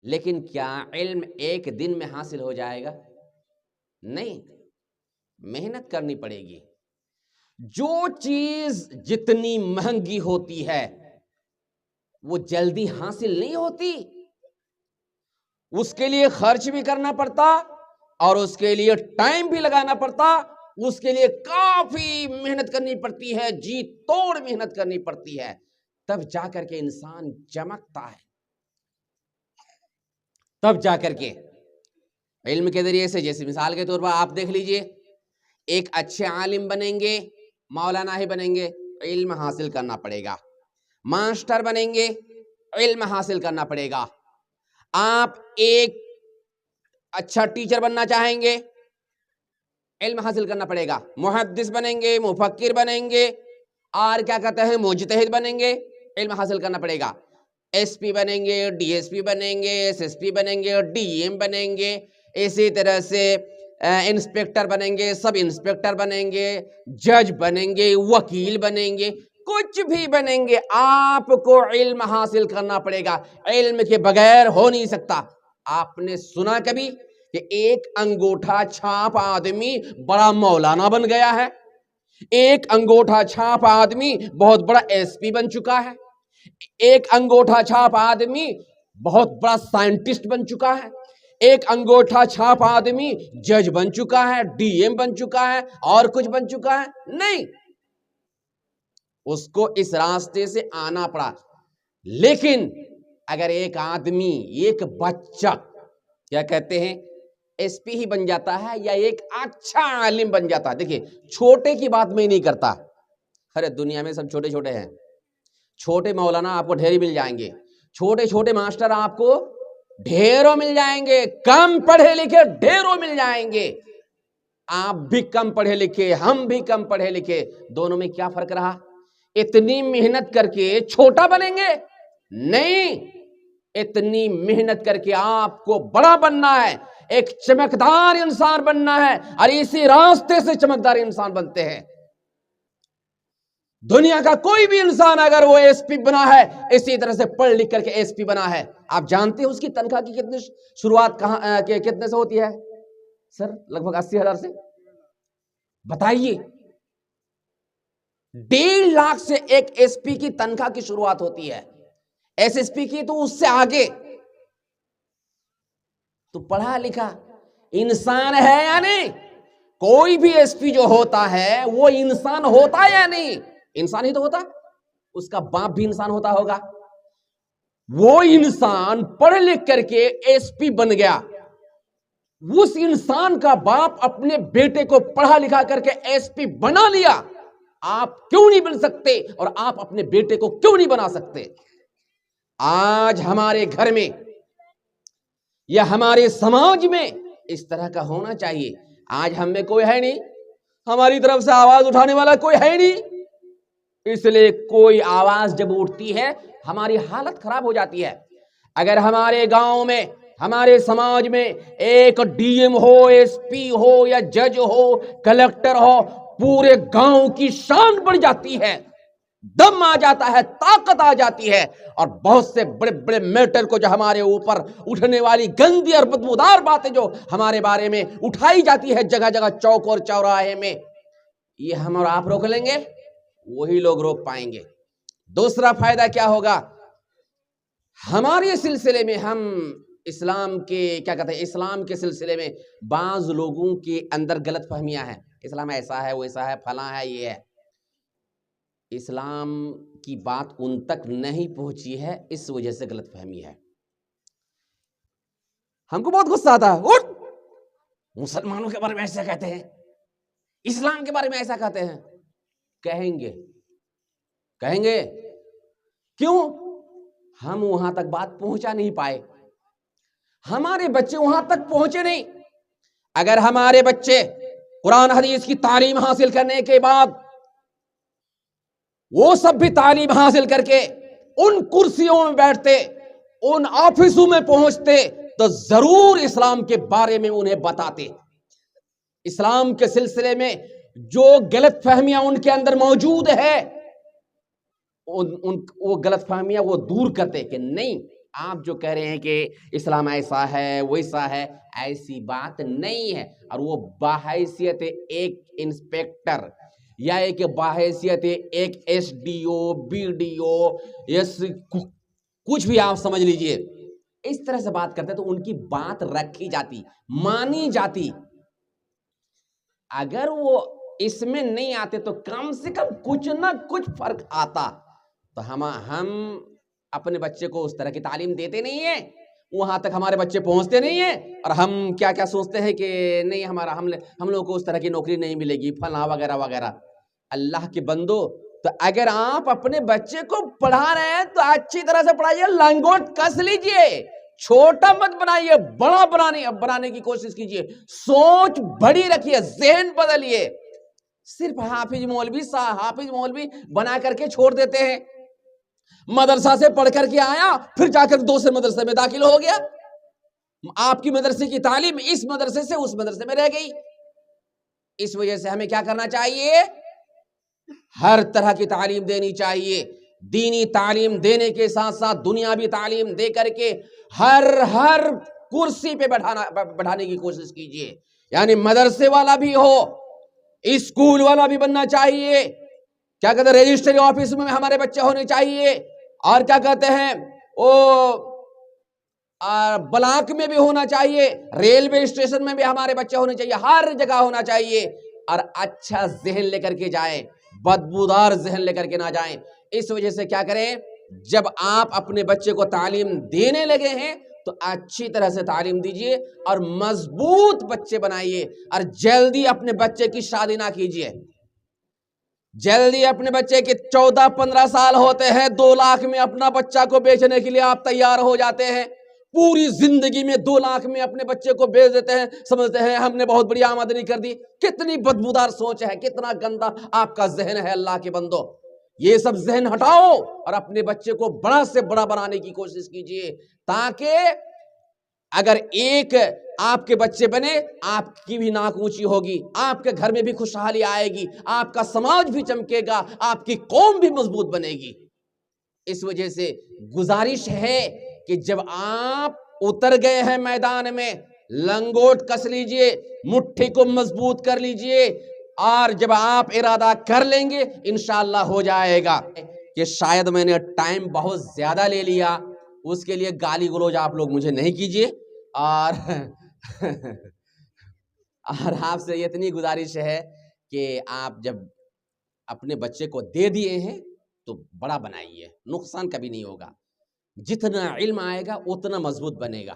لیکن کیا علم ایک دن میں حاصل ہو جائے گا؟ نہیں، محنت کرنی پڑے گی۔ جو چیز جتنی مہنگی ہوتی ہے وہ جلدی حاصل نہیں ہوتی، اس کے لیے خرچ بھی کرنا پڑتا اور اس کے لیے ٹائم بھی لگانا پڑتا، اس کے لیے کافی محنت کرنی پڑتی ہے، جی توڑ محنت کرنی پڑتی ہے، تب جا کر کے انسان چمکتا ہے، تب جا کر کے علم کے ذریعے سے۔ جیسے مثال کے طور پر آپ دیکھ لیجئے، ایک اچھے عالم بنیں گے، مولانا ہی بنیں گے، علم حاصل کرنا پڑے گا۔ ماسٹر بنیں گے، علم حاصل کرنا پڑے گا۔ آپ ایک اچھا ٹیچر بننا چاہیں گے، علم حاصل کرنا پڑے گا۔ محدث بنیں گے، مفکر بنیں گے، اور کیا کہتے ہیں مجتہد بنیں گے، علم حاصل کرنا پڑے گا۔ ایس پی بنیں گے، ڈی ایس پی بنیں گے، ایس ایس پی بنیں گے، ڈی ایم بنیں گے، اسی طرح سے انسپیکٹر بنیں گے، سب انسپیکٹر بنیں گے، جج بنیں گے، وکیل بنیں گے، کچھ بھی بنیں گے، آپ کو علم حاصل کرنا پڑے گا۔ علم کے بغیر ہو نہیں سکتا۔ آپ نے سنا کبھی کہ ایک انگوٹھا چھاپ آدمی بڑا مولانا بن گیا ہے؟ ایک انگوٹھا چھاپ آدمی بہت بڑا ایس پی بن چکا ہے؟ ایک انگوٹھا چھاپ آدمی بہت بڑا سائنٹسٹ بن چکا ہے؟ ایک انگوٹھا چھاپ آدمی جج بن چکا ہے، ڈی ایم بن چکا ہے، اور کچھ بن چکا ہے؟ نہیں، اس کو اس راستے سے آنا پڑا۔ لیکن اگر ایک آدمی، ایک بچہ کیا کہتے ہیں ایس پی ہی بن جاتا ہے یا ایک اچھا عالم بن جاتا ہے، دیکھیں چھوٹے کی بات میں نہیں کرتا، ارے دنیا میں سب چھوٹے چھوٹے ہیں، چھوٹے مولانا آپ کو ڈھیری مل جائیں گے، چھوٹے چھوٹے ماسٹر آپ کو ڈھیروں مل جائیں گے، کم پڑھے لکھے ڈھیروں مل جائیں گے۔ آپ بھی کم پڑھے لکھے، ہم بھی کم پڑھے لکھے، دونوں میں کیا فرق رہا؟ اتنی محنت کر کے چھوٹا بنیں گے؟ نہیں، اتنی محنت کر کے آپ کو بڑا بننا ہے، ایک چمکدار انسان بننا ہے، اور اسی راستے سے چمکدار انسان بنتے ہیں۔ دنیا کا کوئی بھی انسان اگر وہ ایس پی بنا ہے، اسی طرح سے پڑھ لکھ کر کے ایس پی بنا ہے، آپ جانتے ہیں اس کی تنخواہ کی کتنی شروعات کہاں کتنے سے ہوتی ہے؟ سر لگ بھگ 80,000 سے۔ بتائیے، 1.5 لاکھ سے ایک ایس پی کی تنخواہ کی شروعات ہوتی ہے، ایس ایس پی کی تو اس سے آگے۔ تو پڑھا لکھا انسان ہے یا نہیں؟ کوئی بھی ایس پی جو ہوتا ہے وہ انسان ہوتا یا نہیں؟ انسان ہی تو ہوتا، اس کا باپ بھی انسان ہوتا ہوگا۔ وہ انسان پڑھ لکھ کر کے ایس پی بن گیا، اس انسان کا باپ اپنے بیٹے کو پڑھا لکھا کر کے ایس پی بنا لیا، آپ کیوں نہیں بن سکتے؟ اور آپ اپنے بیٹے کو کیوں نہیں بنا سکتے؟ آج ہمارے گھر میں یا ہمارے سماج میں اس طرح کا ہونا چاہیے۔ آج ہم میں کوئی ہے نہیں، ہماری طرف سے آواز اٹھانے والا کوئی ہے نہیں، اس لیے کوئی آواز جب اٹھتی ہے ہماری حالت خراب ہو جاتی ہے۔ اگر ہمارے گاؤں میں، ہمارے سماج میں ایک ڈی ایم ہو، ایس پی ہو یا جج ہو، کلکٹر ہو، پورے گاؤں کی شان بڑھ جاتی ہے، دم آ جاتا ہے، طاقت آ جاتی ہے، اور بہت سے بڑے بڑے میٹر کو جو ہمارے اوپر اٹھنے والی گندی اور بدبودار باتیں جو ہمارے بارے میں اٹھائی جاتی ہے جگہ جگہ چوک اور چوراہے میں، یہ ہم اور آپ روک لیں گے؟ وہی لوگ روک پائیں گے۔ دوسرا فائدہ کیا ہوگا؟ ہمارے سلسلے میں، ہم اسلام کے کیا کہتے ہیں، اسلام کے سلسلے میں بعض لوگوں کے اندر غلط فہمیاں ہیں، اسلام ایسا ہے، ویسا ہے، فلاں ہے، یہ ہے۔ اسلام کی بات ان تک نہیں پہنچی ہے، اس وجہ سے غلط فہمی ہے۔ ہم کو بہت غصہ آتا ہے، مسلمانوں کے بارے میں ایسا کہتے ہیں، اسلام کے بارے میں ایسا کہتے ہیں۔ کہیں گے کیوں؟ ہم وہاں تک بات پہنچا نہیں پائے، ہمارے بچے وہاں تک پہنچے نہیں۔ اگر ہمارے بچے قرآن حدیث کی تعلیم حاصل کرنے کے بعد وہ سب بھی تعلیم حاصل کر کے ان کرسیوں میں بیٹھتے، ان آفسوں میں پہنچتے، تو ضرور اسلام کے بارے میں انہیں بتاتے۔ اسلام کے سلسلے میں جو غلط فہمیاں ان کے اندر موجود ہے، وہ غلط فہمیاں وہ دور کرتے کہ نہیں، آپ جو کہہ رہے ہیں کہ اسلام ایسا ہے ویسا ہے، ایسی بات نہیں ہے. اور وہ بحیثیت ایک انسپیکٹر یا ایک بحیثیت ایک S D O B D O یس کچھ بھی آپ سمجھ لیجئے، اس طرح سے بات کرتے تو ان کی بات رکھی جاتی، مانی جاتی. اگر وہ اس میں نہیں آتے تو کم سے کم کچھ نہ کچھ فرق آتا. تو ہم اپنے بچے کو اس طرح کی تعلیم دیتے نہیں ہیں، وہاں تک ہمارے بچے پہنچتے نہیں ہیں، اور ہم کیا کیا سوچتے ہیں کہ نہیں ہم لوگوں کو اس طرح کی نوکری نہیں ملے گی فلاں وغیرہ وغیرہ. اللہ کے بندو، تو اگر آپ اپنے بچے کو پڑھا رہے ہیں تو اچھی طرح سے پڑھائیے، لنگوٹ کس لیجئے، چھوٹا مت بنائیے، بڑا بنانے کی کوشش کیجئے، سوچ بڑی رکھیے، ذہن بدلیے. صرف حافظ مولوی بنا کر کے چھوڑ دیتے ہیں. مدرسہ سے پڑھ کر کے آیا، پھر جا کر دوسرے مدرسے میں داخل ہو گیا. آپ کی مدرسے کی تعلیم اس مدرسے سے اس مدرسے میں رہ گئی. اس وجہ سے ہمیں کیا کرنا چاہیے؟ ہر طرح کی تعلیم دینی چاہیے. دینی تعلیم دینے کے ساتھ ساتھ دنیاوی تعلیم دے کر کے ہر کرسی پہ بٹھانے کی کوشش کیجیے. یعنی مدرسے والا بھی ہو، اسکول والا بھی بننا چاہیے. کیا کہتے ہیں، رجسٹری آفس میں ہمارے بچے ہونے چاہیے، اور کیا کہتے ہیں بلاک میں بھی ہونا چاہیے، ریلوے اسٹیشن میں بھی ہمارے بچے ہونے چاہیے، ہر جگہ ہونا چاہیے. اور اچھا ذہن لے کر کے جائیں، بدبودار ذہن لے کر کے نہ جائیں. اس وجہ سے کیا کریں، جب آپ اپنے بچے کو تعلیم دینے لگے ہیں تو اچھی طرح سے تعلیم دیجئے اور مضبوط بچے بنائیے. اور جلدی اپنے بچے کی شادی نہ کیجئے. جلدی اپنے بچے کے 14-15 سال ہوتے ہیں، 2 لاکھ میں اپنا بچہ کو بیچنے کے لیے آپ تیار ہو جاتے ہیں. پوری زندگی میں 2 لاکھ میں اپنے بچے کو بیچ دیتے ہیں، سمجھتے ہیں ہم نے بہت بڑی آمدنی کر دی. کتنی بدبودار سوچ ہے، کتنا گندا آپ کا ذہن ہے. اللہ کے بندو، یہ سب ذہن ہٹاؤ اور اپنے بچے کو بڑا سے بڑا بنانے کی کوشش کیجئے، تاکہ اگر ایک آپ کے بچے بنے، آپ کی بھی ناک اونچی ہوگی، آپ کے گھر میں بھی خوشحالی آئے گی، آپ کا سماج بھی چمکے گا، آپ کی قوم بھی مضبوط بنے گی. اس وجہ سے گزارش ہے کہ جب آپ اتر گئے ہیں میدان میں، لنگوٹ کس لیجئے، مٹھی کو مضبوط کر لیجئے، اور جب آپ ارادہ کر لیں گے انشاءاللہ ہو جائے گا. کہ شاید میں نے ٹائم بہت زیادہ لے لیا، اس کے لیے گالی گلوچ آپ لوگ مجھے نہیں کیجئے. اور آپ سے اتنی گزارش ہے کہ آپ جب اپنے بچے کو دے دیے ہیں تو بڑا بنائیے، نقصان کبھی نہیں ہوگا. جتنا علم آئے گا اتنا مضبوط بنے گا.